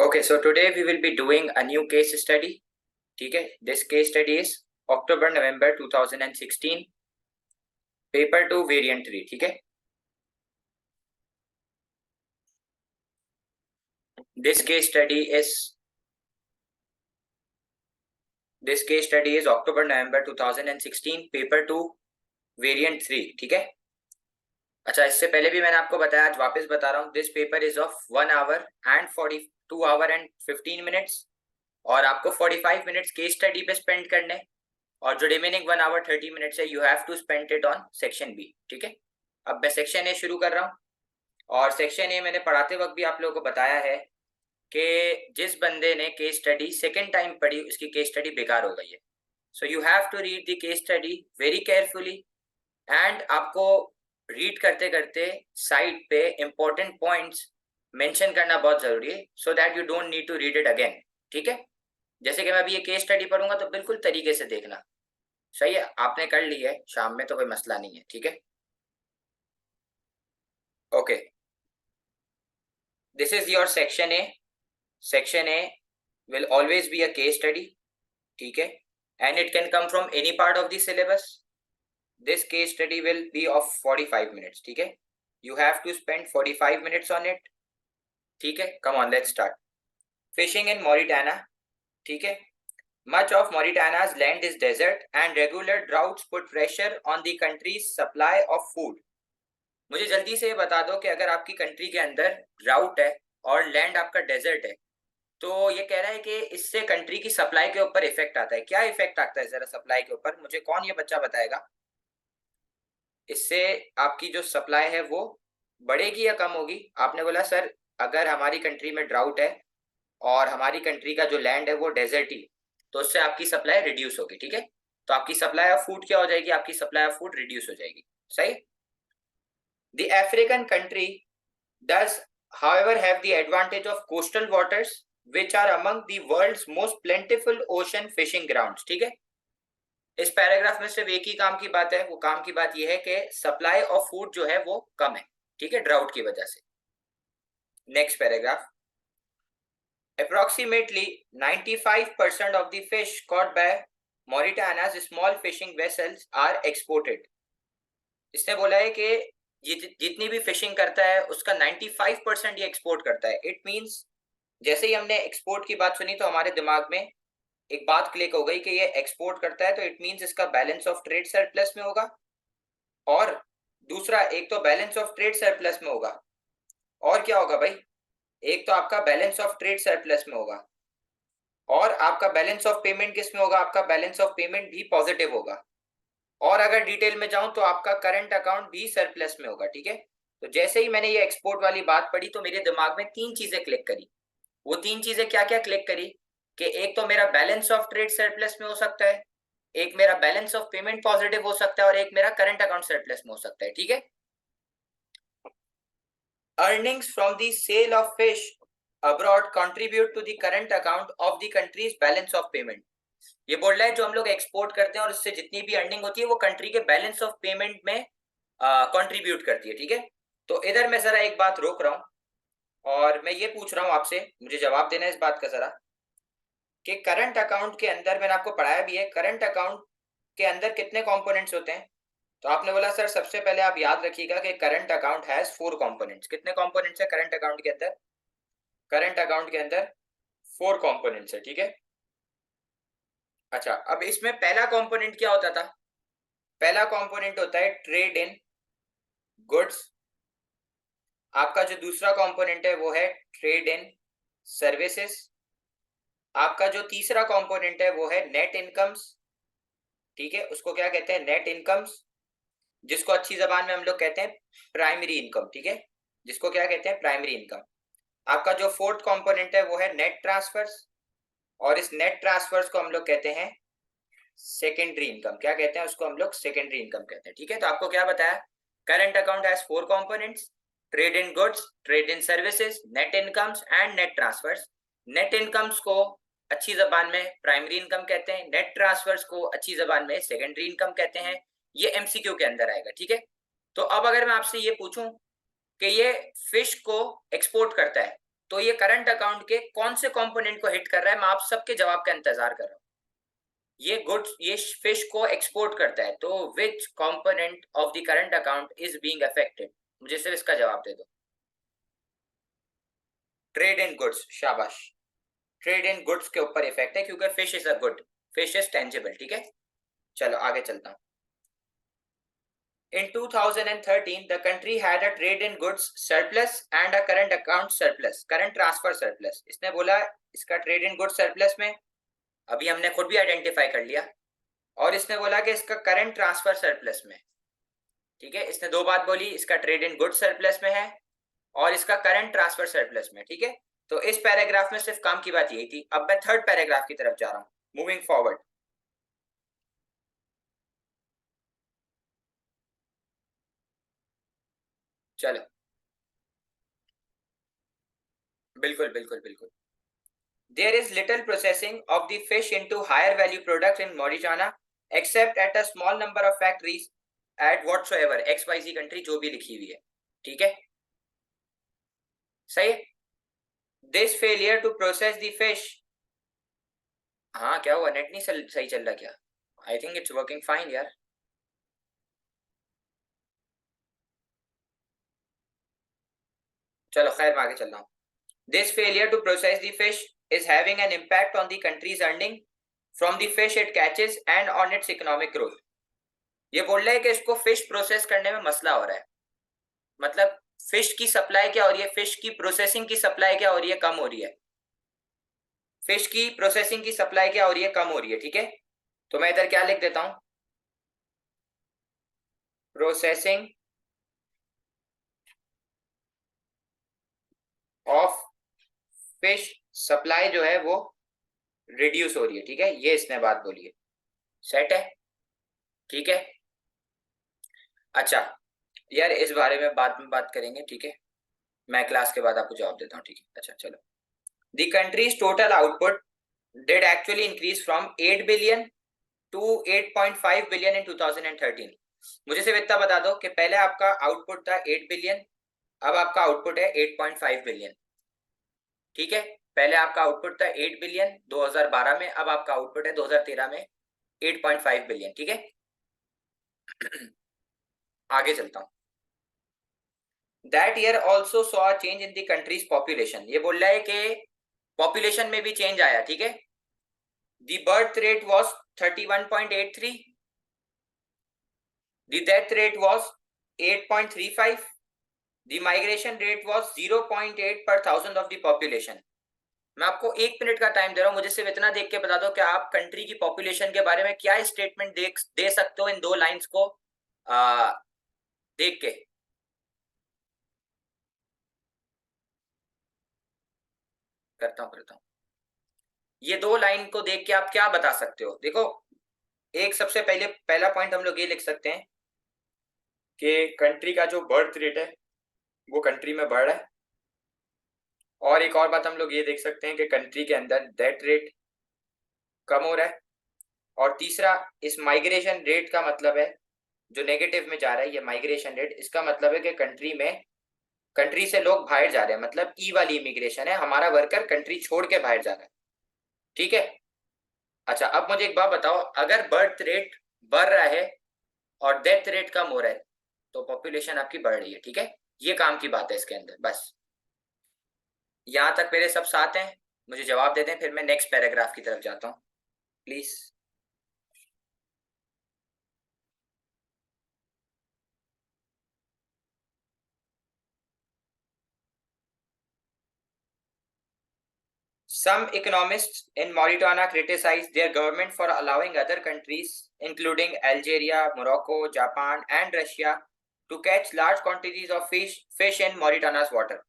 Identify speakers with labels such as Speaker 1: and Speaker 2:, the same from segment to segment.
Speaker 1: Okay, so today we will be doing a new case study. ठीक है, this case study is October-November 2016, paper 2 variant 3. ठीक है, this case study is October-November 2016, paper 2 variant 3. ठीक है, अच्छा, इससे पहले भी मैंने आपको बताया, आज वापस बता रहा हूँ. This paper is of 1 hour and 42 hour and 15 minutes, और आपको 45 मिनट्स केस स्टडी पे स्पेंड करने, और जो रिमेनिंग 1 hour 30 मिनट्स है you have to spend it on section B. ठीक है, अब मैं सेक्शन ए शुरू कर रहा हूँ. और सेक्शन ए मैंने पढ़ाते वक्त भी आप लोगों को बताया है कि जिस बंदे ने केस स्टडी सेकेंड टाइम पढ़ी उसकी केस स्टडी बेकार हो गई है. So you have to read the case study very carefully, and आपको रीड करते करते साइड पे इंपॉर्टेंट पॉइंट्स मेंशन करना बहुत जरूरी है, so that you don't need to read it again. ठीक है, जैसे कि मैं अभी ये केस स्टडी पढ़ूंगा तो बिल्कुल तरीके से देखना. सही है, आपने कर ली है शाम में तो कोई मसला नहीं है. ठीक है, okay, this is your section A. Section A will always be a case study. ठीक है, and it can come from any part of the syllabus. This case study will be of 45 minutes. ठीक है, you have to spend 45 minutes on it. ठीक है, come on, let's start. Fishing in Mauritania. ठीक है, much of Mauritania's land is desert and regular droughts put pressure on the country's supply of food. मुझे जल्दी से ये बता दो कि अगर आपकी कंट्री के अंदर ड्राउट है और लैंड आपका डेजर्ट है, तो ये कह रहा है कि इससे कंट्री की सप्लाई के ऊपर इफेक्ट आता है. क्या इफेक्ट आता है जरा सप्लाई के ऊपर, मुझे कौन ये बच्चा बताएगा? इससे आपकी जो सप्लाई है वो बढ़ेगी या कम होगी? आपने बोला सर अगर हमारी कंट्री में ड्राउट है और हमारी कंट्री का जो लैंड है वो डेजर्ट ही, तो उससे आपकी सप्लाई रिड्यूस होगी. ठीक है, तो आपकी सप्लाई ऑफ फूड क्या हो जाएगी? आपकी सप्लाई ऑफ फूड रिड्यूस हो जाएगी. सही. The African country does, however, have the advantage of coastal waters, which are among the world's most plentiful ocean fishing grounds. ठीक है, इस पैराग्राफ में सिर्फ एक ही काम की बात है. वो काम की बात यह है कि सप्लाई ऑफ फूड जो है वो कम है. ठीक है, ड्राउट की वजह से. Next paragraph. Approximately 95% of the fish caught by Mauritania's small fishing vessels are exported. इसने बोला है कि जितनी भी फिशिंग करता है उसका 95% ये एक्सपोर्ट करता है. इट मींस जैसे ही हमने एक्सपोर्ट की बात सुनी तो हमारे दिमाग में एक बात क्लिक हो गई कि ये एक्सपोर्ट करता है, तो इट मींस इसका बैलेंस ऑफ ट्रेड सरप्लस में होगा. और दूसरा, एक तो बैलेंस ऑफ ट्रेड सरप्लस में होगा, और क्या होगा भाई? एक तो आपका बैलेंस ऑफ ट्रेड सरप्लस में होगा, और आपका बैलेंस ऑफ पेमेंट किस में होगा? आपका बैलेंस ऑफ पेमेंट भी पॉजिटिव होगा, और अगर डिटेल में जाऊं तो आपका करंट अकाउंट भी सरप्लस में होगा. ठीक है, तो जैसे ही मैंने ये एक्सपोर्ट वाली बात पढ़ी तो मेरे दिमाग में तीन चीजें क्लिक करी. वो तीन चीजें क्या क्या क्लिक करी कि एक तो मेरा बैलेंस ऑफ ट्रेड सरप्लस में हो सकता है, एक मेरा बैलेंस ऑफ पेमेंट पॉजिटिव हो सकता है, और एक मेरा करंट अकाउंट सरप्लस में हो सकता है. ठीक है, earnings from the sale of fish abroad contribute to the current account of the country's balance of payment. ये बोल रहा है जो हम लोग एक्सपोर्ट करते हैं और उससे जितनी भी अर्निंग होती है वो कंट्री के बैलेंस ऑफ पेमेंट में कंट्रीब्यूट करती है. ठीक है, तो इधर मैं जरा एक बात रोक रहा हूं और मैं ये पूछ रहा हूं आपसे, मुझे जवाब देना है इस बात का जरा, कि करंट अकाउंट के अंदर, मैंने आपको पढ़ाया भी है, करंट अकाउंट के अंदर कितने कंपोनेंट्स होते हैं? तो आपने बोला सर सबसे पहले आप याद रखिएगा कि करंट अकाउंट हैज 4 कंपोनेंट्स. कितने कंपोनेंट्स है करंट अकाउंट के अंदर? करंट अकाउंट के अंदर 4 कंपोनेंट्स है. ठीक है, अच्छा, अब इसमें पहला कंपोनेंट क्या होता था? पहला कंपोनेंट होता है ट्रेड इन गुड्स. आपका जो दूसरा कंपोनेंट है वो है ट्रेड इन सर्विसेज. आपका जो तीसरा कंपोनेंट है वो है नेट इनकम्स. ठीक है, उसको क्या कहते हैं? नेट इनकम्स, जिसको अच्छी जबान में हम लोग कहते हैं प्राइमरी इनकम. ठीक है, जिसको क्या कहते हैं? Primary income. आपका जो फोर्थ कंपोनेंट है वो है नेट ट्रांसफर्स, और इस नेट ट्रांसफर्स को हम लोग कहते हैं सेकेंडरी इनकम. क्या कहते हैं उसको? हम लोग सेकेंडरी इनकम कहते हैं. ठीक है, तो आपको क्या बताया? Current account has 4 components: trade in goods, trade in services, net incomes and net transfers. Net incomes को अच्छी जबान में प्राइमरी इनकम कहते हैं, नेट ट्रांसफर्स को अच्छी जबान में सेकेंडरी इनकम कहते हैं. ये एमसीक्यू के अंदर आएगा. ठीक है, तो अब अगर मैं आपसे ये पूछूं कि ये फिश को एक्सपोर्ट करता है, तो ये करंट अकाउंट के कौन से कंपोनेंट को हिट कर रहा है, मैं आप सबके जवाब का इंतजार कर रहा हूं। ये गुड्स, ये फिश को एक्सपोर्ट करता है, तो विच component of the current account is being affected? मुझे सिर्फ इसका जवाब दे दो। ट्रेड इन गुड्स, शाबाश। ट्रेड इन गुड्स के ऊपर इफेक्ट है, क्योंकि fish is a good, fish is tangible, ठीक है। चलो आगे चलता हूं। In 2013, the country had a trade in goods surplus and a current account surplus, current transfer surplus. इसने बोला इसका ट्रेड इन गुड्स सरप्लस में, अभी हमने खुद भी आइडेंटिफाई कर लिया, और इसने बोला कि इसका करंट ट्रांसफर सरप्लस में, ठीक है। इसने दो बात बोली, इसका ट्रेड इन गुड्स सरप्लस में है और इसका करंट ट्रांसफर सरप्लस में, ठीक है। तो इस पैराग्राफ में सिर्फ काम की बात यही थी। अब मैं थर्ड पैराग्राफ की तरफ जा रहा हूं, मूविंग फॉरवर्ड। चलो, बिल्कुल बिल्कुल बिल्कुल। There is little processing of the fish into higher value products in Mauritania, except at a small number of factories at whatsoever XYZ country, जो भी लिखी हुई है, ठीक है, सही है। This failure to process the fish, हाँ क्या हुआ, नेट नहीं सही चल रहा क्या? I think it's working fine यार। चलो खैर, मैं आगे चल रहा हूँ। This failure to process the fish is having an impact on the country's earning from the fish it catches and on its economic growth. ये बोल रहा है कि इसको फिश प्रोसेस करने में मसला हो रहा है, मतलब फिश की सप्लाई क्या हो रही है, फिश की प्रोसेसिंग की सप्लाई क्या हो रही है, कम हो रही है। फिश की प्रोसेसिंग की सप्लाई क्या हो रही है, कम हो रही है, ठीक है। तो मैं इधर क्या लिख देता हूं, प्रोसेसिंग ऑफ फिश सप्लाई जो है वो रिड्यूस हो रही है, ठीक है, ये इसने बात बोली है। सेट है, ठीक है। अच्छा यार, इस बारे में बाद में बात करेंगे, ठीक है, मैं क्लास के बाद आपको जवाब देता हूँ, ठीक है। अच्छा चलो, the countries total output did actually increase from 8 billion to 8.5 billion in 2013। मुझे सिर्फ इतना बता दो कि पहले आपका आउटपुट था 8 बिलियन, अब आपका आउटपुट है 8.5 बिलियन, ठीक है। पहले आपका आउटपुट था 8 बिलियन 2012 में, अब आपका आउटपुट है 2013 में 8.5 बिलियन, ठीक है। आगे चलता हूं। That year also saw a change in the countries population, ये बोल रहा है कि पॉपुलेशन में भी चेंज आया, ठीक है। The birth rate was 31.83, the death rate was 8.35, the migration rate was 0.8 per thousand of the population. मैं आपको 1 मिनट का टाइम दे रहा हूं, मुझे सिर्फ इतना देख के बता दो कि आप कंट्री की पॉपुलेशन के बारे में क्या स्टेटमेंट दे सकते हो इन दो लाइंस को देख के। करता हूं। ये दो लाइन को देख के आप क्या बता सकते हो, देखो। एक सबसे पहले पहला पॉइंट हम लोग ये लिख सकते हैं कि कंट्री का जो बर्थ रेट है वो कंट्री में बढ़ रहा है, और एक और बात हम लोग ये देख सकते हैं कि कंट्री के अंदर डेथ रेट कम हो रहा है, और तीसरा, इस माइग्रेशन रेट का मतलब है जो नेगेटिव में जा रहा है, ये माइग्रेशन रेट, इसका मतलब है कि कंट्री से लोग बाहर जा रहे हैं, मतलब ई वाली इमिग्रेशन है, हमारा वर्कर कंट्री छोड़ के बाहर जा रहा है, ठीक है। अच्छा अब मुझे एक बात बताओ, अगर बर्थ रेट बढ़ रहा है और डेथ रेट कम हो रहा है तो पॉपुलेशन आपकी बढ़ रही है, ठीक है। ये काम की बात है इसके अंदर, बस यहां तक मेरे सब साथ हैं, मुझे जवाब दे दें, फिर मैं नेक्स्ट पैराग्राफ की तरफ जाता हूं, please. Some economists in Mauritania criticize their government for allowing other countries, including Algeria, Morocco, Japan, and Russia, to catch large quantities of fish in Mauritania's water.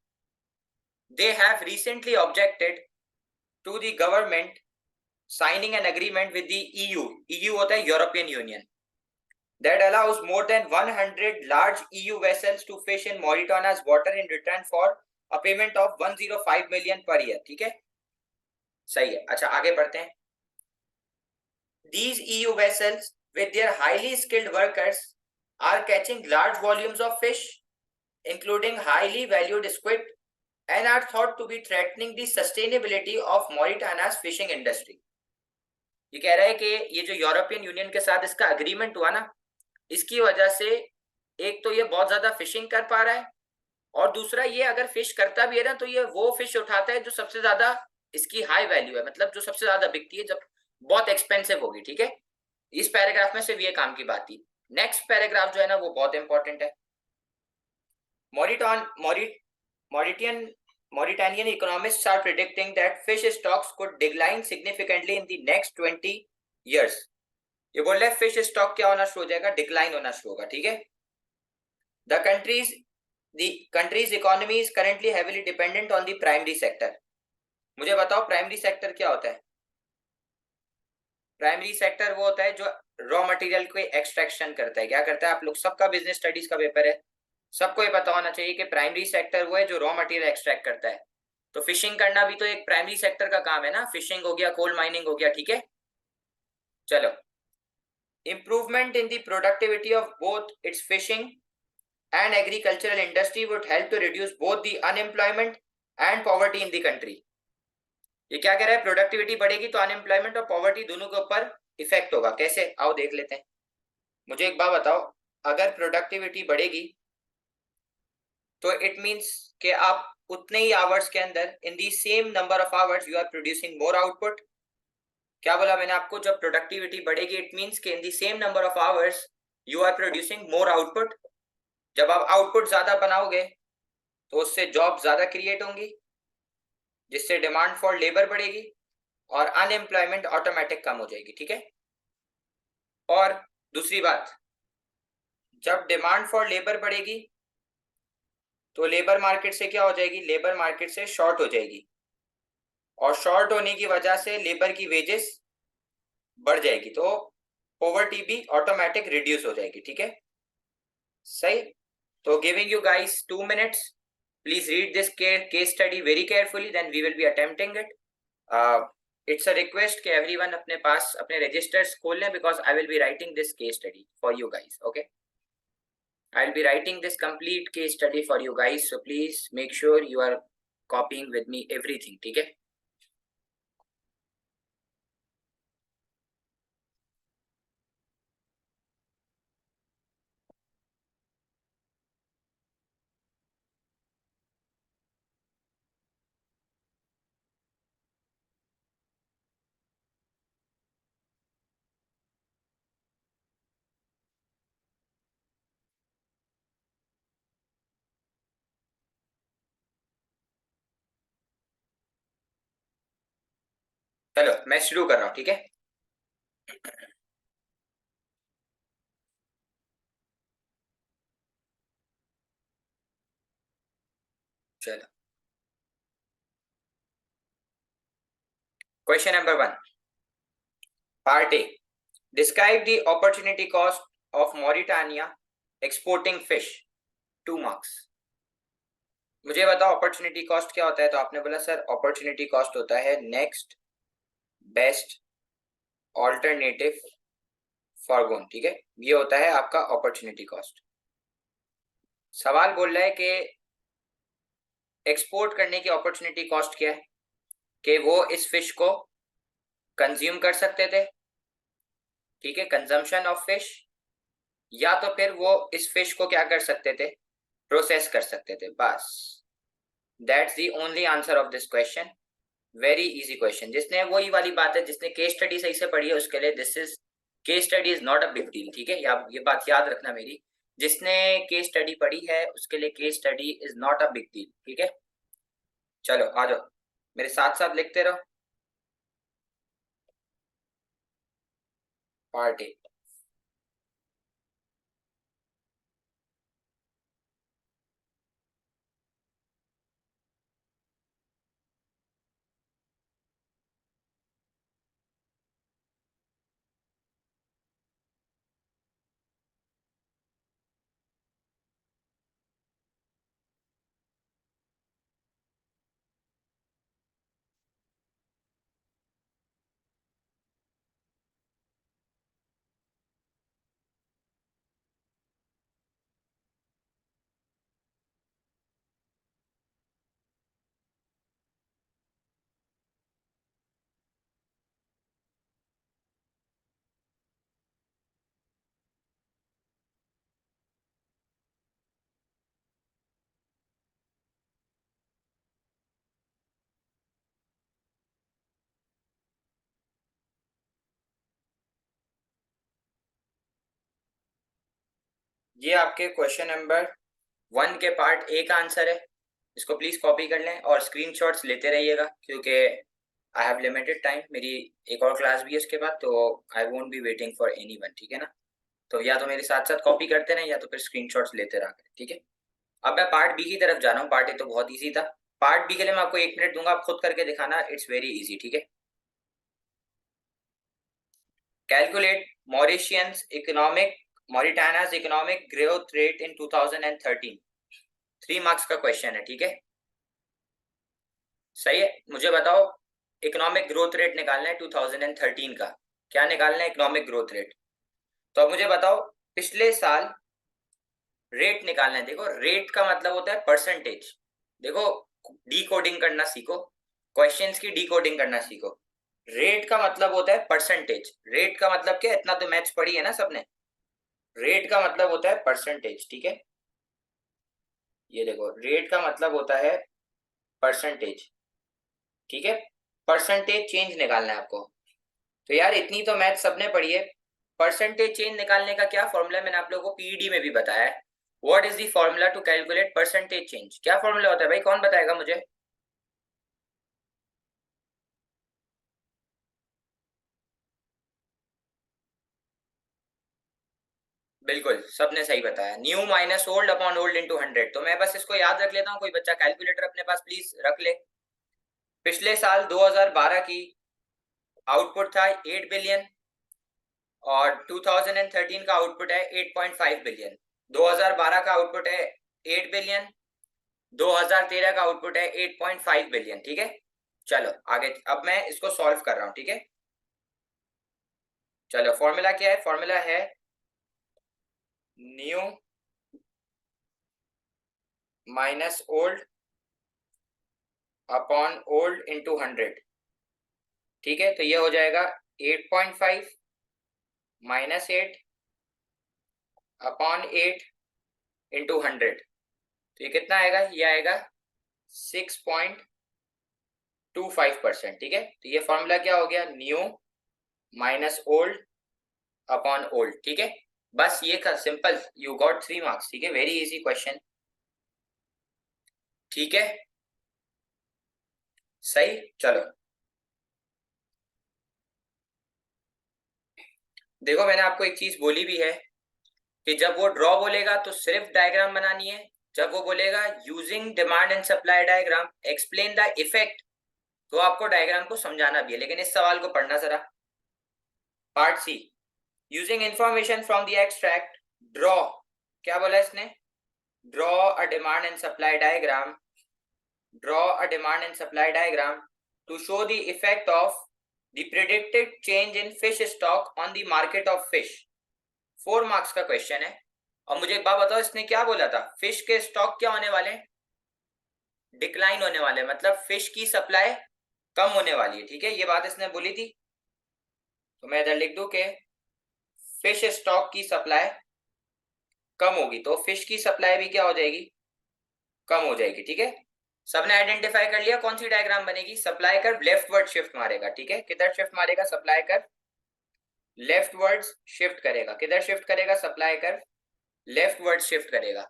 Speaker 1: They have recently objected to the government signing an agreement with the EU, EU होता है European Union, that allows more than 100 large EU vessels to fish in Mauritania's water in return for a payment of 105 million per year, ठीक है, सही है। अच्छा आगे बढ़ते हैं। These EU vessels, with their highly skilled workers, are catching large volumes of fish, including highly valued squid, and are thought to be threatening the sustainability of Mauritania's fishing industry. ये कह रहा है कि ये जो यूरोपियन यूनियन के साथ इसका अग्रीमेंट हुआ ना, इसकी वजह से एक तो ये बहुत ज्यादा फिशिंग कर पा रहा है, और दूसरा ये अगर फिश करता भी है ना तो ये वो फिश उठाता है जो सबसे ज्यादा इसकी हाई वैल्यू है, मतलब जो सबसे ज्यादा बिकती है, जब बहुत एक्सपेंसिव होगी। ठीक है, इस पैराग्राफ में सिर्फ ये काम की बात थी। नेक्स्ट पैराग्राफ जो है ना वो बहुत इंपॉर्टेंट है। मॉरिटान मॉरिटियन Mauritanian economists are predicting that fish stocks could decline significantly in the next 20 years. ये बोल रहे हैं फिश स्टॉक क्या होना शुरू हो जाएगा, डिक्लाइन होना शुरू होगा। ठीक है, the country's economy is currently heavily dependent on the primary sector. मुझे बताओ प्राइमरी सेक्टर क्या होता है? प्राइमरी सेक्टर वो होता है जो रॉ मटेरियल को एक्सट्रैक्शन करता है। क्या करता है? आप लोग सबका बिजनेस स्टडीज का पेपर है, सबको ये पता होना चाहिए कि प्राइमरी सेक्टर वो है जो रॉ मटेरियल एक्सट्रैक्ट करता है। तो फिशिंग करना भी तो एक प्राइमरी सेक्टर का काम है ना, फिशिंग हो गया, कोल माइनिंग हो गया। ठीक है, चलो। Improvement in the productivity of both its fishing and agricultural industry would help to reduce both the unemployment and poverty in the country. ये क्या कह रहा है? प्रोडक्टिविटी बढ़ेगी तो अनएम्प्लॉयमेंट और पॉवर्टी दोनों के ऊपर इफेक्ट होगा। कैसे? आओ देख लेते हैं। मुझे एक बात बताओ, अगर प्रोडक्टिविटी बढ़ेगी तो इट मींस कि आप उतने ही आवर्स के अंदर, in the same number of hours, you are producing more output. क्या बोला मैंने आपको? जब प्रोडक्टिविटी बढ़ेगी इट मींस कि in the same number of hours you are producing more output. जब आप आउटपुट ज्यादा बनाओगे तो उससे जॉब ज्यादा क्रिएट होंगी, जिससे डिमांड फॉर लेबर बढ़ेगी और अनएम्प्लॉयमेंट ऑटोमेटिक कम हो जाएगी। ठीक है, और दूसरी बात, जब डिमांड फॉर लेबर बढ़ेगी तो लेबर मार्केट से क्या हो जाएगी? लेबर मार्केट से शॉर्ट हो जाएगी, और शॉर्ट होने की वजह से लेबर की वेजेस बढ़ जाएगी, तो पॉवर्टी भी ऑटोमेटिक रिड्यूस हो जाएगी। ठीक है, सही। तो giving you guys 2 minutes, please read this case study very carefully, then we will be attempting it. It's a request कि everyone अपने पास अपने registers खोल लें, because I will be writing this case study for you guys. Okay, I'll be writing this complete case study for you guys, so please make sure you are copying with me everything. ठीक है, चलो मैं शुरू कर रहा हूँ। ठीक है, चलो। Question number 1, part A, describe the opportunity cost of Mauritania exporting fish. 2 marks. मुझे बताओ अपॉर्चुनिटी कॉस्ट क्या होता है? तो आपने बोला सर अपॉर्चुनिटी कॉस्ट होता है नेक्स्ट बेस्ट ऑल्टरनेटिव फॉर गोन। ठीक है, ये होता है आपका अपॉर्चुनिटी कॉस्ट। सवाल बोल रहा है कि एक्सपोर्ट करने की अपॉर्चुनिटी कॉस्ट क्या है, कि वो इस फिश को कंज्यूम कर सकते थे। ठीक है, कंजम्पशन ऑफ फिश, या तो फिर वो इस फिश को क्या कर सकते थे? प्रोसेस कर सकते थे। बस, that's the only answer of this question. Very easy question. जिसने, वही वाली बात है, जिसने केस स्टडी सही से पढ़ी है उसके लिए this is, case study is not a big deal. ठीक है, ये बात याद रखना मेरी। जिसने केस स्टडी पढ़ी है उसके लिए case study is not a big deal. ठीक है, चलो आ जाओ, मेरे साथ साथ लिखते रहो। पार्ट ए, ये आपके क्वेश्चन नंबर 1 के पार्ट ए का आंसर है। इसको प्लीज कॉपी कर लें और स्क्रीनशॉट्स लेते रहिएगा, क्योंकि आई हैव लिमिटेड टाइम, मेरी एक और क्लास भी है इसके बाद, तो I won't be waiting for anyone, ठीक है ना। तो या तो मेरे साथ साथ कॉपी करते रहें या तो फिर स्क्रीनशॉट्स लेते रहा करें, ठीक है। अब मैं पार्ट बी की तरफ जा रहा हूँ। पार्ट ए तो बहुत ईजी था। पार्ट बी के लिए मैं आपको 1 मिनट दूंगा, आप खुद करके दिखाना, इट्स वेरी इजी, ठीक है। Calculate Mauritania's economic growth rate in 2013। 3 marks का क्वेश्चन है, ठीक है। सही है, मुझे बताओ इकोनॉमिक ग्रोथ रेट निकालना है 2013 का। क्या निकालना है? Economic growth rate. तो अब मुझे बताओ पिछले साल रेट निकालना है। देखो रेट का मतलब होता है परसेंटेज। देखो डी कोडिंग करना सीखो, क्वेश्चंस की डी कोडिंग करना सीखो। रेट का मतलब होता है परसेंटेज। रेट का मतलब क्या? इतना तो मैथ्स पढ़ी है ना सबने। रेट का मतलब होता है परसेंटेज, ठीक है। ये देखो रेट का मतलब होता है परसेंटेज, ठीक है। परसेंटेज चेंज निकालना है आपको। तो यार इतनी तो मैथ सबने पढ़ी है। परसेंटेज चेंज निकालने का क्या फॉर्मूला मैंने आप लोगों को पीईडी में भी बताया है। What is the formula to calculate percentage change? क्या फॉर्मूला होता है भाई, कौन बताएगा मुझे? बिल्कुल सबने सही बताया, new minus old upon old into 100। तो मैं बस इसको याद रख लेता हूँ, कोई बच्चा कैलकुलेटर अपने पास प्लीज रख ले। पिछले साल 2012 की आउटपुट था 8 बिलियन और 2013 का आउटपुट है 8.5 बिलियन। 2012 का आउटपुट है 8 बिलियन, 2013 का आउटपुट है 8.5 बिलियन, ठीक है। चलो आगे, अब मैं इसको सॉल्व कर रहा हूं, ठीक है। चलो फॉर्मूला क्या है? फॉर्मूला है new minus old upon old into 100, ठीक है। तो ये हो जाएगा 8.5 माइनस 8 अपॉन 8 इंटू 100। तो ये कितना आएगा? ये आएगा 6.25%, ठीक है। तो ये फॉर्मूला क्या हो गया? New minus old upon old, ठीक है। बस ये था सिंपल, यू गॉट 3 मार्क्स, ठीक है। वेरी इजी क्वेश्चन, ठीक है। सही, चलो देखो मैंने आपको एक चीज बोली भी है कि जब वो ड्रॉ बोलेगा तो सिर्फ डायग्राम बनानी है। जब वो बोलेगा using demand and supply diagram explain the effect, तो आपको डायग्राम को समझाना भी है। लेकिन इस सवाल को पढ़ना जरा। Part C, using information from the extract draw. क्या बोला इसने? Draw a demand and supply diagram, draw a demand and supply diagram to show the effect of the predicted change in fish stock on the market of fish। 4 marks का question है। और मुझे एक बात बताओ, इसने क्या बोला था? फिश के स्टॉक क्या होने वाले? डिक्लाइन होने वाले, मतलब फिश की सप्लाई कम होने वाली है, ठीक है। ये बात इसने बोली थी। तो मैं इधर लिख दूं कि फिश स्टॉक की सप्लाई कम होगी, तो फिश की सप्लाई भी क्या हो जाएगी? कम हो जाएगी, ठीक है। सबने आइडेंटिफाई कर लिया कौन सी डायग्राम बनेगी? सप्लाई कर्व लेफ्टवर्ड शिफ्ट मारेगा, ठीक है। किधर शिफ्ट मारेगा? सप्लाई कर्व लेफ्टवर्ड शिफ्ट करेगा। किधर शिफ्ट करेगा? सप्लाई कर्व लेफ्टवर्ड शिफ्ट करेगा,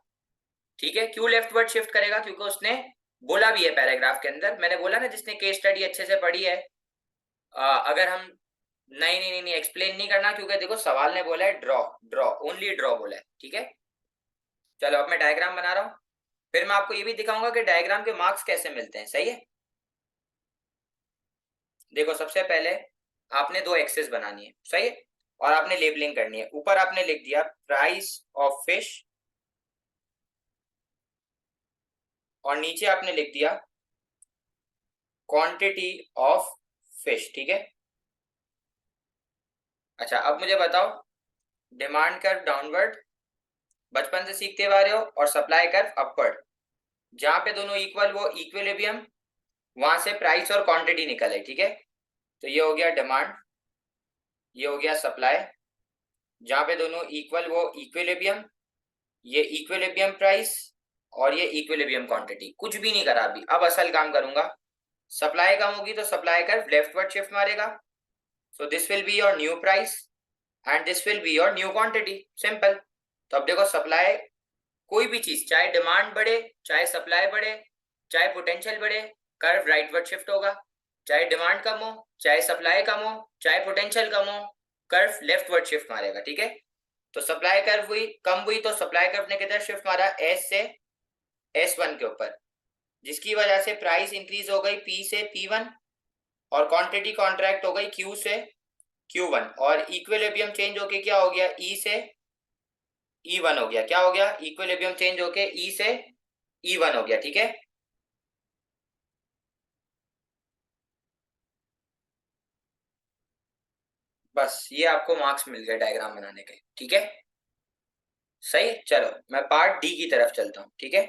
Speaker 1: ठीक है। क्यों लेफ्टवर्ड शिफ्ट करेगा? क्योंकि उसने बोला भी है पैराग्राफ के अंदर। मैंने बोला ना जिसने केस स्टडी अच्छे से पढ़ी है, अगर हम नहीं नहीं नहीं, नहीं एक्सप्लेन नहीं करना, क्योंकि देखो सवाल ने बोला है ड्रॉ, ड्रॉ ओनली ड्रॉ बोला है, ठीक है। चलो अब मैं डायग्राम बना रहा हूं, फिर मैं आपको ये भी दिखाऊंगा कि डायग्राम के मार्क्स कैसे मिलते हैं, सही है। देखो सबसे पहले आपने 2 एक्सेस बनानी है, सही है। और आपने लेबलिंग करनी है। ऊपर आपने लिख दिया प्राइस ऑफ फिश और नीचे आपने लिख दिया क्वांटिटी ऑफ फिश, ठीक है। अच्छा अब मुझे बताओ, डिमांड कर्व डाउनवर्ड बचपन से सीखते हुए आ रहे हो, और सप्लाई कर्व अपवर्ड। जहां पे दोनों इक्वल वो इक्विलिब्रियम, वहां से प्राइस और क्वांटिटी निकले, ठीक है। तो ये हो गया डिमांड, ये हो गया सप्लाई। जहां पे दोनों इक्वल वो इक्विलिब्रियम, ये इक्विलिब्रियम प्राइस और ये इक्विलिब्रियम क्वांटिटी। कुछ भी नहीं करा अभी, अब असल काम करूंगा। सप्लाई कम होगी तो सप्लाई कर्व लेफ्टवर्ड शिफ्ट मारेगा, so this will be your new price and this will be your new quantity, simple. तो अब देखो सप्लाई, कोई भी चीज, चाहे डिमांड बढ़े चाहे सप्लाई बढ़े चाहे पोटेंशियल बढ़े, कर्व राइटवर्ड शिफ्ट होगा। चाहे डिमांड कम हो चाहे सप्लाई कम हो चाहे पोटेंशियल कम हो, कर्व लेफ्टवर्ड शिफ्ट मारेगा। ठीक है, तो सप्लाई कर्व हुई कम हुई तो सप्लाई कर्व ने किधर शिफ्ट मारा, एस से S1 के ऊपर, जिसकी वजह से प्राइस इंक्रीज हो गई P से P1 और क्वांटिटी कॉन्ट्रैक्ट हो गई Q से Q1 और इक्विलिब्रियम चेंज होके क्या हो गया, E से E1 हो गया। क्या हो गया, इक्विलिब्रियम चेंज होके E से E1 हो गया। ठीक है, बस ये आपको मार्क्स मिल गए डायग्राम बनाने के। ठीक है, सही। चलो मैं पार्ट डी की तरफ चलता हूँ। ठीक है,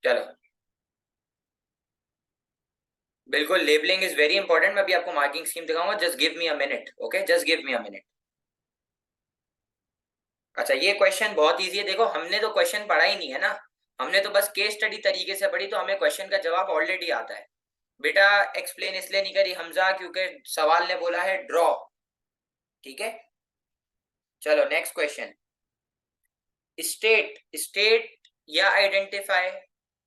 Speaker 1: चलो बिल्कुल, लेबलिंग इज वेरी इंपॉर्टेंट। मैं भी आपको मार्किंग स्कीम दिखाऊंगा, just give me a minute. Okay, just give me a minute. अच्छा, ये क्वेश्चन बहुत इजी है। देखो हमने तो क्वेश्चन पढ़ा ही नहीं है ना, हमने तो बस केस स्टडी तरीके से पढ़ी, तो हमें क्वेश्चन का जवाब ऑलरेडी आता है। बेटा एक्सप्लेन इसलिए नहीं करी हमजा क्योंकि सवाल ने बोला है ड्रॉ। ठीक है, चलो नेक्स्ट क्वेश्चन। स्टेट, स्टेट या आइडेंटिफाई,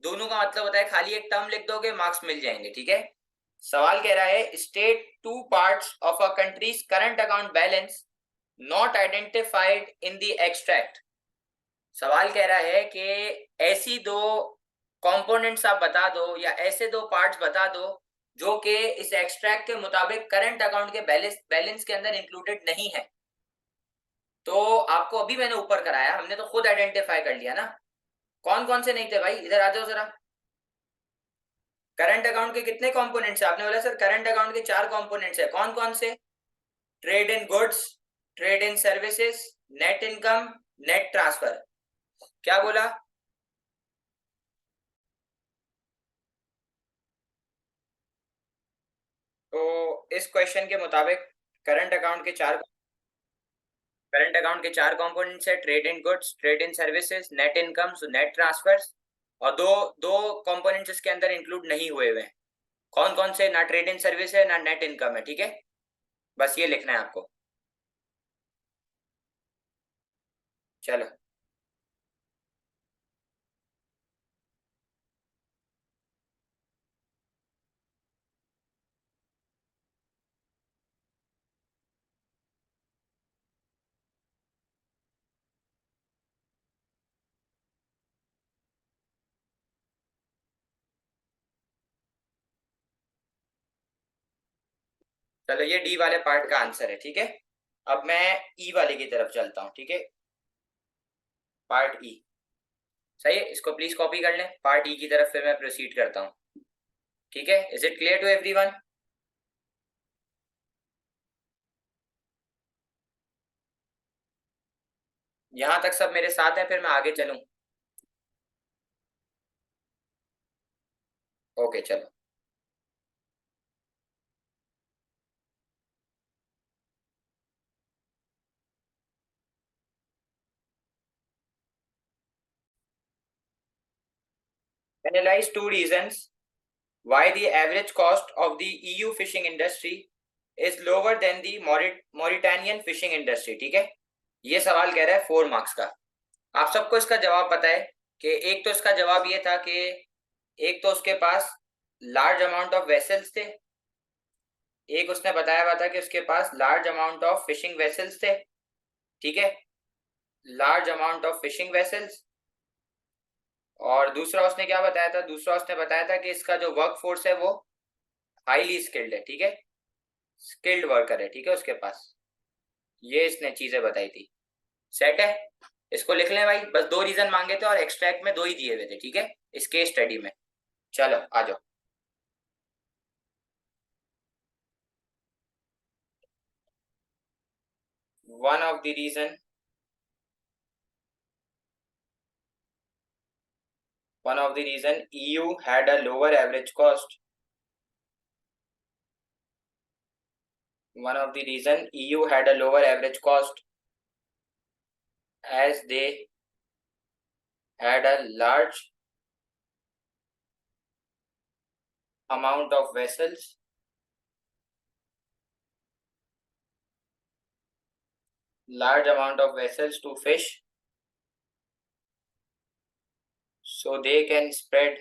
Speaker 1: दोनों का मतलब होता है खाली एक टर्म लिख दोगे मार्क्स मिल जाएंगे। ठीक है, सवाल कह रहा है state two parts of a countries current account balance not identified in the extract. सवाल कह रहा है कि ऐसी दो कंपोनेंट्स आप बता दो या ऐसे दो पार्ट्स बता दो जो कि इस एक्सट्रैक्ट के मुताबिक करंट अकाउंट के बैलेंस बैलेंस के अंदर इंक्लूडेड नहीं है। तो आपको अभी मैंने ऊपर कराया, हमने तो खुद आइडेंटिफाई कर लिया ना। कौन कौन से नहीं थे भाई, इधर आ जाओ जरा। करंट अकाउंट के कितने कंपोनेंट्स है, आपने बोला सर करंट अकाउंट के 4 कंपोनेंट्स है। कौन कौन से, trade in goods, trade in services, net income, net transfer. क्या बोला, तो इस क्वेश्चन के मुताबिक करंट अकाउंट के चार, करंट अकाउंट के 4 कंपोनेंट्स है, trade in goods, trade in services, net income, net transfers. और दो दो कंपोनेंट्स इसके अंदर इंक्लूड नहीं हुए हुए हैं। कौन कौन से, ना ट्रेड इन सर्विस है ना नेट इनकम है। ठीक है, बस ये लिखना है आपको। चलो चलो, ये डी वाले पार्ट का आंसर है। ठीक है, अब मैं ई वाले की तरफ चलता हूँ। ठीक है, पार्ट ई, सही है, इसको प्लीज कॉपी कर लें। पार्ट ई की तरफ फिर मैं प्रोसीड करता हूँ। ठीक है, is it clear to everyone? यहां तक सब मेरे साथ है, फिर मैं आगे चलूं? ओके चलो। Analyse two reasons why the average cost of the EU fishing industry is lower than the Mauritanian fishing industry। ठीक है, ये सवाल कह रहा है 4 मार्क्स का। आप सबको इसका जवाब पता है कि एक तो इसका जवाब ये था कि एक तो उसके पास लार्ज अमाउंट ऑफ वेसल्स थे, एक उसने बताया हुआ था कि उसके पास large amount of fishing vessels थे। ठीक है, large amount of fishing vessels. और दूसरा उसने क्या बताया था, दूसरा उसने बताया था कि इसका जो वर्क फोर्स है वो हाईली स्किल्ड है। ठीक है, स्किल्ड वर्कर है। ठीक है, उसके पास ये इसने चीजें बताई थी। सेट है, इसको लिख लें भाई, बस 2 रीजन मांगे थे और एक्सट्रैक्ट में 2 ही दिए हुए थे। ठीक है, इस केस स्टडी में। चलो आ जाओ। One of the reason, one of the reason EU had a lower average cost, one of the reason EU had a lower average cost as they had a large amount of vessels large amount of vessels to fish so they can spread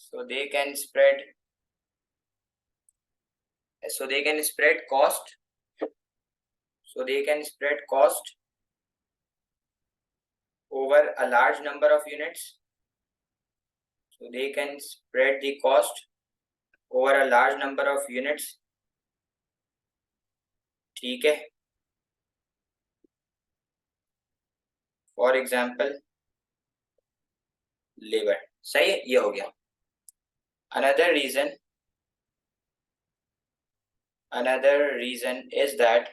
Speaker 1: so they can spread cost over a large number of units so they can spread the cost over a large number of units. ठीक है, for example labour. सही है, ये हो गया. another reason is that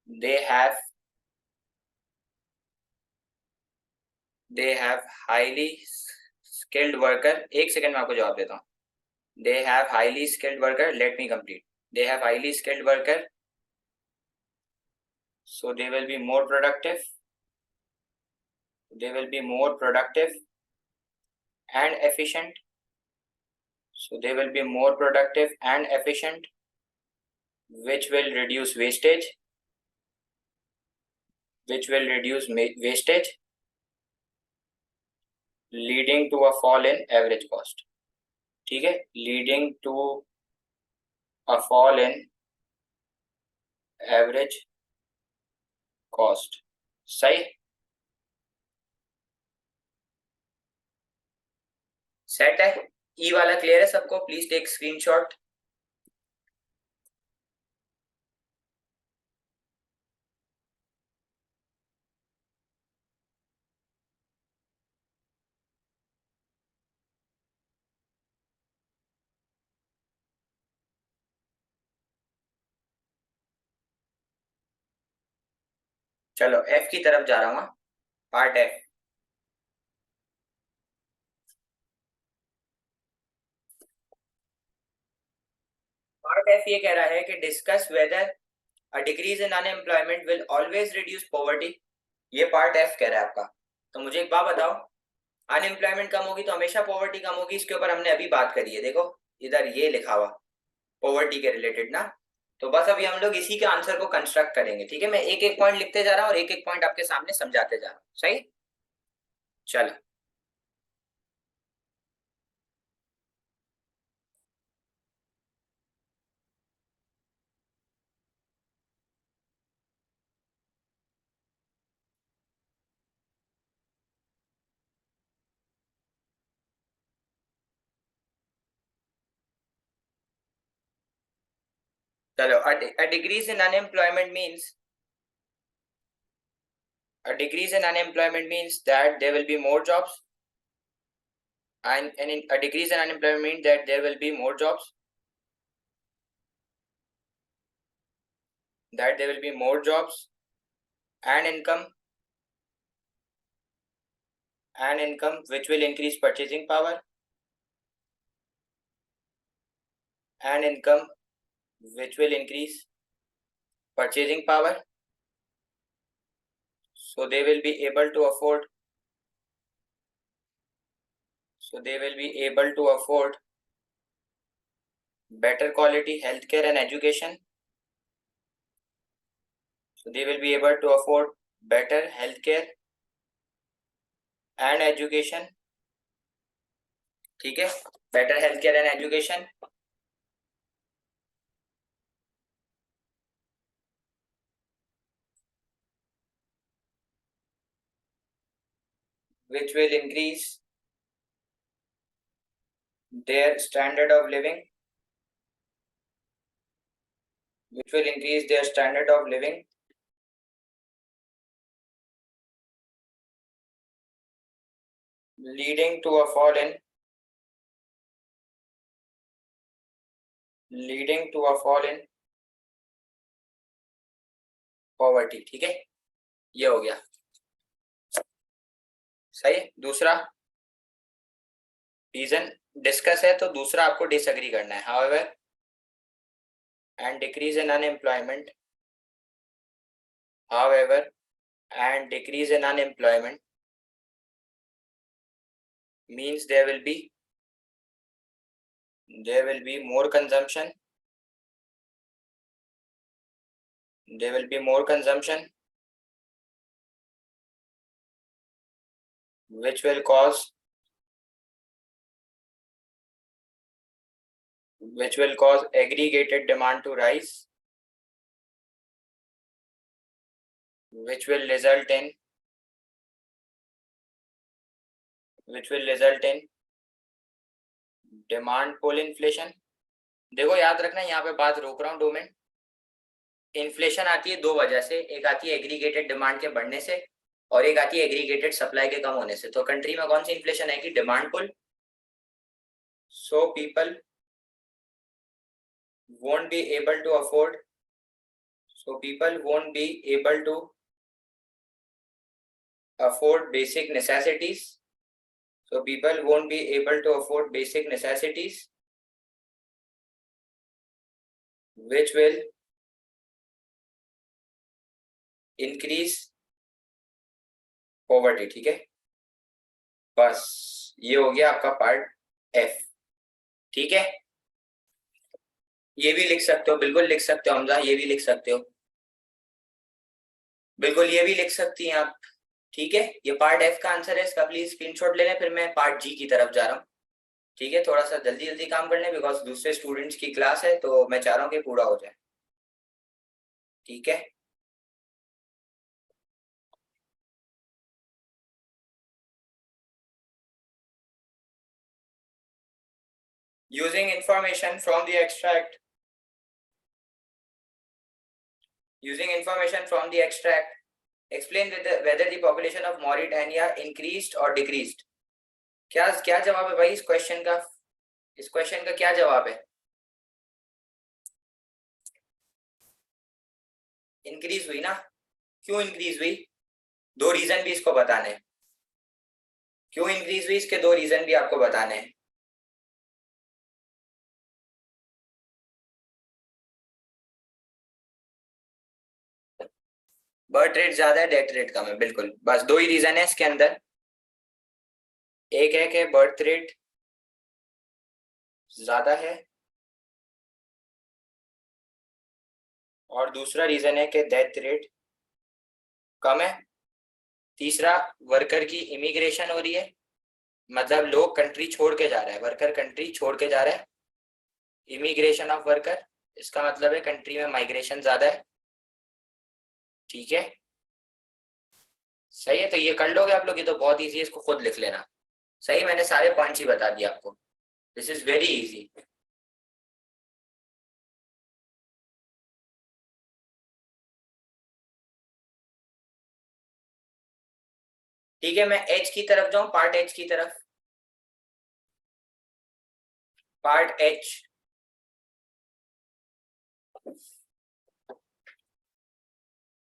Speaker 1: they have highly skilled worker. एक second में आपको जवाब देता हूँ. they have highly skilled worker. Let me complete. They have highly skilled worker, so they will be more productive and efficient. Which will reduce wastage leading to a fall in average cost. ठीक है, leading to a fall in average cost. सही, set है. E वाला clear है सबको? Please take screenshot. चलो F की तरफ जा रहा हूँ. Part F. पार्ट एफ ये कह रहा है कि discuss whether a decrease in unemployment will always reduce poverty. ये पार्ट एफ कह रहा है आपका. तो मुझे एक बात बताओ, अनएम्प्लॉयमेंट कम होगी तो हमेशा पॉवर्टी कम होगी. इसके ऊपर हमने अभी बात करी है. देखो इधर ये लिखा हुआ पॉवर्टी के रिलेटेड ना. तो बस अभी हम लोग इसी के आंसर को कंस्ट्रक्ट करेंगे. ठीक है, मैं एक एक पॉइंट लिखते जा रहा हूँ और एक एक पॉइंट आपके सामने समझाते जा रहा हूँ. सही, चलो. चलो, a decrease in unemployment means that there will be more jobs, and a decrease in unemployment means that there will be more jobs, and income which will increase purchasing power, so they will be able to afford better quality healthcare and education. ठीक है, better healthcare and education, which will increase their standard of living, leading to a fall in poverty. ठीक है, ये हो गया. सही. दूसरा reason discuss है तो दूसरा आपको डिसएग्री करना है. However and decrease in unemployment means there will be there will be more consumption, there will be more consumption, which will cause aggregated demand to rise, which will result in demand pull inflation. देखो याद रखना, यहाँ पे बात रोक रहा हूँ 2 minute. Inflation आती है दो वजह से, एक आती है एग्रीगेटेड डिमांड के बढ़ने से और एक आती है एग्रीगेटेड सप्लाई के कम होने से। तो कंट्री में कौन सी इन्फ्लेशन आएगी? Demand pull. So people won't be able to afford, afford basic necessities, which will increase poverty। ठीक है, बस ये हो गया आपका पार्ट एफ। ठीक है, ये भी लिख सकते हो, बिल्कुल लिख सकते हो हमजा, ये भी लिख सकते हो, बिल्कुल ये भी लिख सकती हैं आप। ठीक है, ये पार्ट एफ का आंसर है, इसका प्लीज स्क्रीनशॉट ले लें। फिर मैं पार्ट जी की तरफ जा रहा हूँ। ठीक है, थोड़ा सा जल्दी जल्दी काम कर लें बिकॉज दूसरे स्टूडेंट्स की क्लास है, तो मैं चाह रहा हूँ कि पूरा हो जाए। ठीक है, using information from the extract, explain whether the population of Mauritania increased or decreased। क्या क्या जवाब है भाई इस क्वेश्चन का? इस क्वेश्चन का क्या जवाब है? इंक्रीज हुई ना? क्यों इंक्रीज हुई? दो रीजन भी इसको बताने हैं। क्यों इंक्रीज हुई, इसके दो रीजन भी आपको बताने हैं। बर्थ रेट ज्यादा है, डेथ रेट कम है, बिल्कुल, बस दो ही रीजन है इसके अंदर। एक है कि बर्थ रेट ज्यादा है और दूसरा रीजन है कि डेथ रेट कम है। तीसरा, वर्कर की इमिग्रेशन हो रही है, मतलब लोग कंट्री छोड़ के जा रहे हैं, वर्कर कंट्री छोड़ के जा रहे हैं। इमिग्रेशन ऑफ वर्कर, इसका मतलब है कंट्री में माइग्रेशन ज्यादा है। ठीक है, सही है, तो ये कर लोगे आप लोग, ये तो बहुत इजी है, इसको खुद लिख लेना। सही, मैंने सारे पॉइंट्स ही बता दिए आपको, दिस इज वेरी इजी। ठीक है, मैं एच की तरफ जाऊं, पार्ट एच की तरफ। पार्ट एच,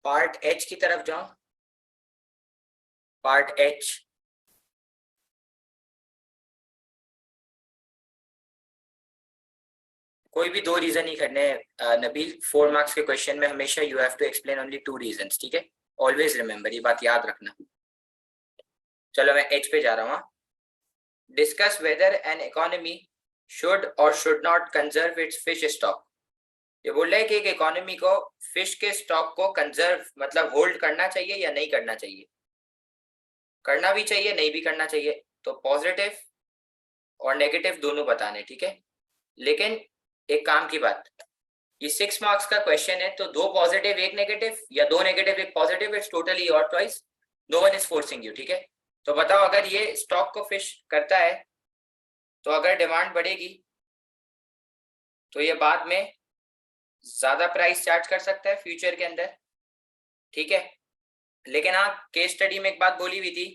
Speaker 1: पार्ट एच की तरफ जाऊं। पार्ट एच, कोई भी दो रीजन ही करने हैं नबील। 4 मार्क्स के क्वेश्चन में हमेशा you have to explain only 2 reasons. ठीक है, ऑलवेज रिमेंबर, ये बात याद रखना। चलो मैं एच पे जा रहा हूँ। Discuss whether an economy should और should not conserve its fish stock. ये बोल रहा है कि एक इकोनॉमी को फिश के स्टॉक को कंजर्व मतलब होल्ड करना चाहिए या नहीं करना चाहिए। करना भी चाहिए, नहीं भी करना चाहिए, तो पॉजिटिव और नेगेटिव दोनों बताने। ठीक है, लेकिन एक काम की बात, ये 6 मार्क्स का क्वेश्चन है, तो 2 पॉजिटिव 1 नेगेटिव या 2 negative 1 positive, it's totally your choice, no one is forcing you. ठीक है, तो बताओ अगर ये स्टॉक को फिश करता है तो अगर डिमांड बढ़ेगी तो ये बाद में ज्यादा प्राइस चार्ज कर सकता है फ्यूचर के अंदर। ठीक है, लेकिन हाँ, केस स्टडी में एक बात बोली हुई थी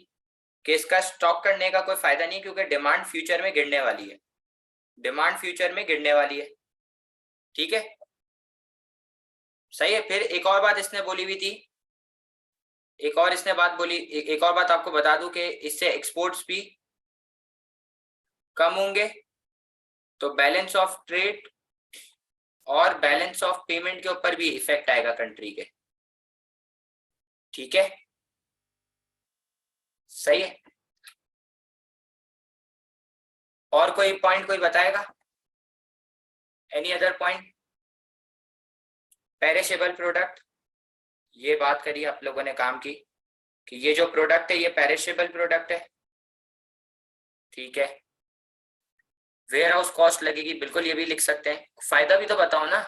Speaker 1: कि इसका स्टॉक करने का कोई फायदा नहीं, क्योंकि डिमांड फ्यूचर में गिरने वाली है, डिमांड फ्यूचर में गिरने वाली है। ठीक है, सही है। फिर एक और बात इसने बोली हुई थी, एक और इसने बात बोली, एक और बात आपको बता दूं कि इससे एक्सपोर्ट्स भी कम होंगे, तो बैलेंस ऑफ ट्रेड और बैलेंस ऑफ पेमेंट के ऊपर भी इफेक्ट आएगा कंट्री के। ठीक है, सही है। और कोई पॉइंट कोई बताएगा? Any other point? Perishable product, ये बात करी आप लोगों ने काम की कि ये जो प्रोडक्ट है ये पेरिशेबल प्रोडक्ट है, ठीक है। वेयर हाउस कॉस्ट लगेगी, बिल्कुल ये भी लिख सकते हैं। फायदा भी तो बताओ ना,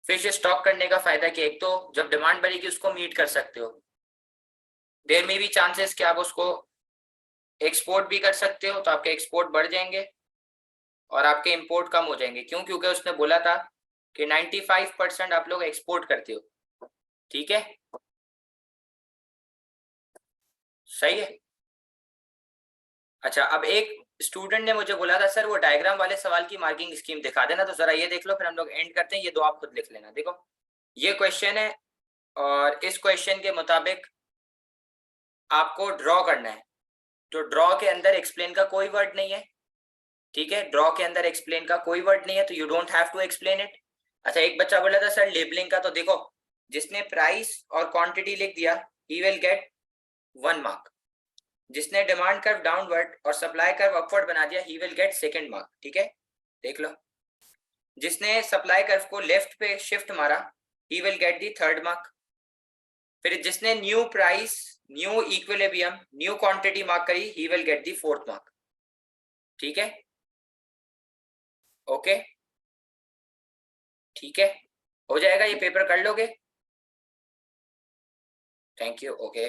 Speaker 1: फिश स्टॉक करने का फायदा कि एक तो जब डिमांड बढ़ेगी उसको मीट कर सकते हो, देयर में भी चांसेस कि आप उसको एक्सपोर्ट भी कर सकते हो, तो आपके एक्सपोर्ट बढ़ जाएंगे और आपके इंपोर्ट कम हो जाएंगे। क्यों? क्योंकि उसने बोला था कि 95% आप लोग एक्सपोर्ट करते हो, ठीक है, सही है। अच्छा, अब एक स्टूडेंट ने मुझे बोला था सर वो डायग्राम वाले सवाल की मार्किंग स्कीम दिखा देना, तो जरा ये देख लो, फिर हम लोग एंड करते हैं। ये दो आप खुद लिख लेना। देखो ये क्वेश्चन है और इस क्वेश्चन के मुताबिक आपको ड्रॉ करना है, तो ड्रॉ के अंदर एक्सप्लेन का कोई वर्ड नहीं है, ठीक है, ड्रॉ के अंदर एक्सप्लेन का कोई वर्ड नहीं है, तो you don't have to explain it. अच्छा, एक बच्चा बोला था सर लेबलिंग का, तो देखो जिसने प्राइस और क्वांटिटी लिख दिया ही विल गेट 1 मार्क, जिसने डिमांड कर्व डाउनवर्ड और सप्लाई कर्व अपवर्ड बना दिया ही विल गेट 2nd मार्क, ठीक है, देख लो। जिसने सप्लाई कर्व को लेफ्ट पे शिफ्ट मारा he will get the 3rd mark. फिर जिसने new price, new equilibrium, new quantity mark करी he will get the 4th mark, ठीक है, ओके, ठीक है, हो जाएगा, ये पेपर कर लोगे? Thank you, okay.